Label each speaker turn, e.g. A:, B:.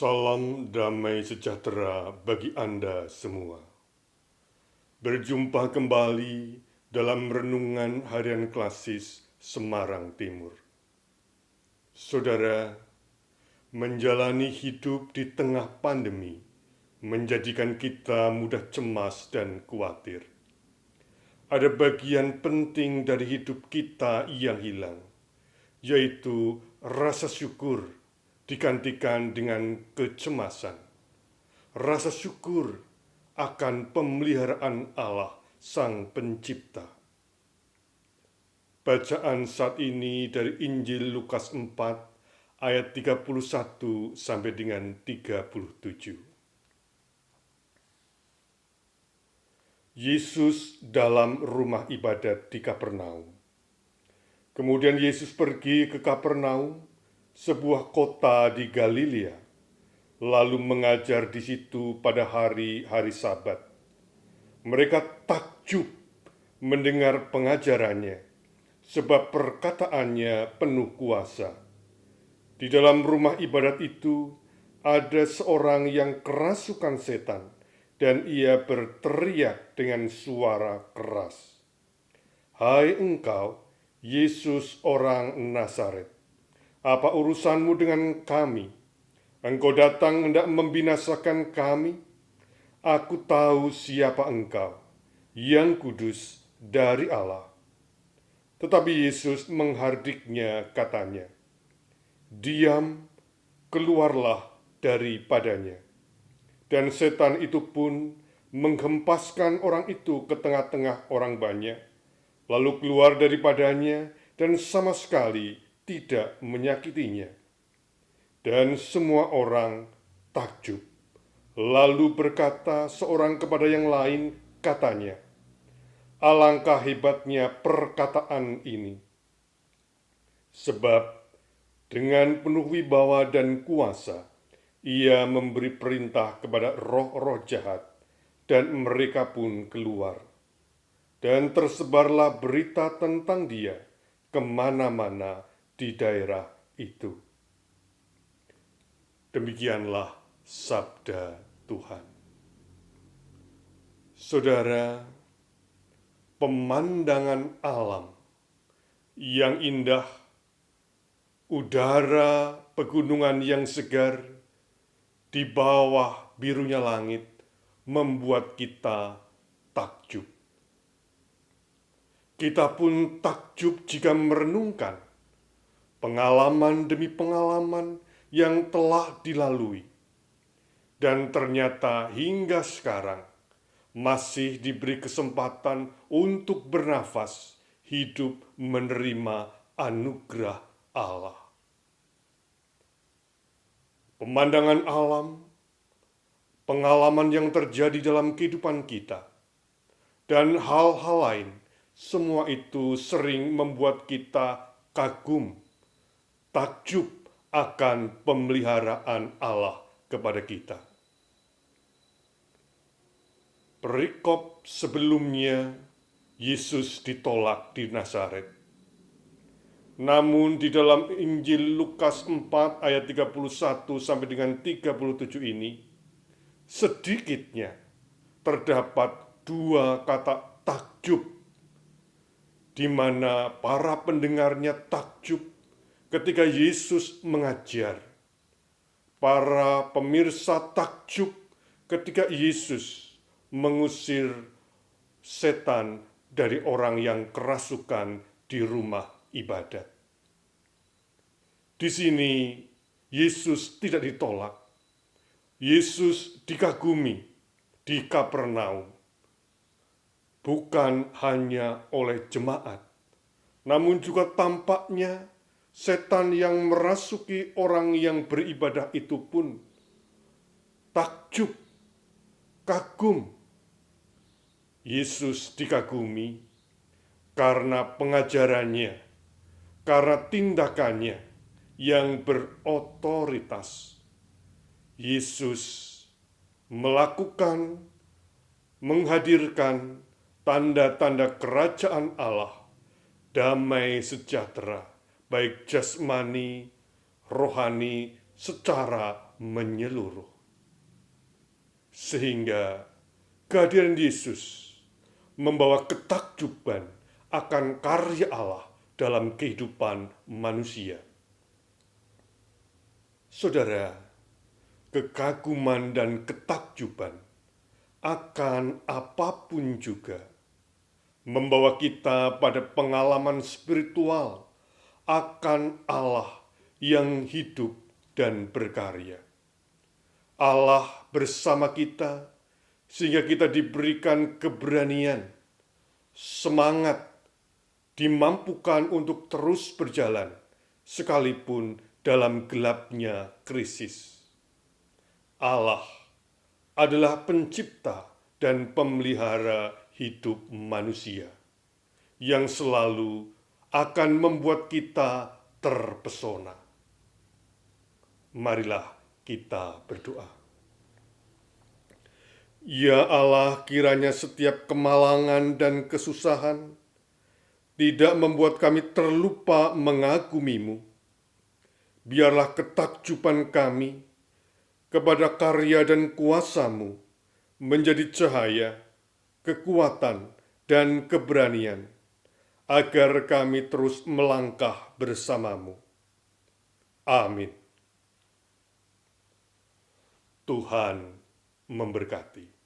A: Salam damai sejahtera bagi Anda semua. Berjumpa kembali dalam renungan harian klasis Semarang Timur. Saudara, menjalani hidup di tengah pandemi menjadikan kita mudah cemas dan khawatir. Ada bagian penting dari hidup kita yang hilang, yaitu rasa syukur digantikan dengan kecemasan. Rasa syukur akan pemeliharaan Allah Sang Pencipta. Bacaan saat ini dari Injil Lukas 4 ayat 31 sampai dengan 37. Yesus dalam rumah ibadat di Kapernaum. Kemudian Yesus pergi ke Kapernaum, sebuah kota di Galilea, lalu mengajar di situ pada hari-hari Sabat. Mereka takjub mendengar pengajarannya, sebab perkataannya penuh kuasa. Di dalam rumah ibadat itu ada seorang yang kerasukan setan, dan ia berteriak dengan suara keras, "Hai engkau, Yesus orang Nazaret, apa urusanmu dengan kami? Engkau datang hendak membinasakan kami? Aku tahu siapa engkau, yang kudus dari Allah." Tetapi Yesus menghardiknya, katanya, "Diam, keluarlah daripadanya." Dan setan itu pun menghempaskan orang itu ke tengah-tengah orang banyak, lalu keluar daripadanya dan sama sekali tidak menyakitinya. Dan semua orang takjub. Lalu berkata seorang kepada yang lain, katanya, "Alangkah hebatnya perkataan ini. Sebab dengan penuh wibawa dan kuasa, ia memberi perintah kepada roh-roh jahat, dan mereka pun keluar. Dan tersebarlah berita tentang dia kemana-mana di daerah itu." Demikianlah sabda Tuhan. Saudara, pemandangan alam yang indah, udara pegunungan yang segar, di bawah birunya langit, membuat kita takjub. Kita pun takjub jika merenungkan pengalaman demi pengalaman yang telah dilalui, dan ternyata hingga sekarang masih diberi kesempatan untuk bernafas, hidup menerima anugerah Allah. Pemandangan alam, pengalaman yang terjadi dalam kehidupan kita, dan hal-hal lain, semua itu sering membuat kita kagum, takjub akan pemeliharaan Allah kepada kita. Perikop sebelumnya, Yesus ditolak di Nazaret. Namun di dalam Injil Lukas 4 ayat 31 sampai dengan 37 ini, sedikitnya terdapat dua kata takjub, di mana para pendengarnya takjub ketika Yesus mengajar. Para pemirsa takjub ketika Yesus mengusir setan dari orang yang kerasukan di rumah ibadat. Di sini Yesus tidak ditolak. Yesus dikagumi di Kapernaum, bukan hanya oleh jemaat, namun juga tampaknya setan yang merasuki orang yang beribadah itu pun takjub, kagum. Yesus dikagumi karena pengajarannya, karena tindakannya yang berotoritas. Yesus menghadirkan tanda-tanda kerajaan Allah, damai sejahtera, baik jasmani, rohani, secara menyeluruh. Sehingga kehadiran Yesus membawa ketakjuban akan karya Allah dalam kehidupan manusia. Saudara, kekaguman dan ketakjuban akan apapun juga membawa kita pada pengalaman spiritual akan Allah yang hidup dan berkarya. Allah bersama kita sehingga kita diberikan keberanian, semangat, dimampukan untuk terus berjalan sekalipun dalam gelapnya krisis. Allah adalah pencipta dan pemelihara hidup manusia yang selalu akan membuat kita terpesona. Marilah kita berdoa. Ya Allah, kiranya setiap kemalangan dan kesusahan tidak membuat kami terlupa mengagumi-Mu. Biarlah ketakjuban kami kepada karya dan kuasa-Mu menjadi cahaya, kekuatan, dan keberanian, agar kami terus melangkah bersama-Mu. Amin. Tuhan memberkati.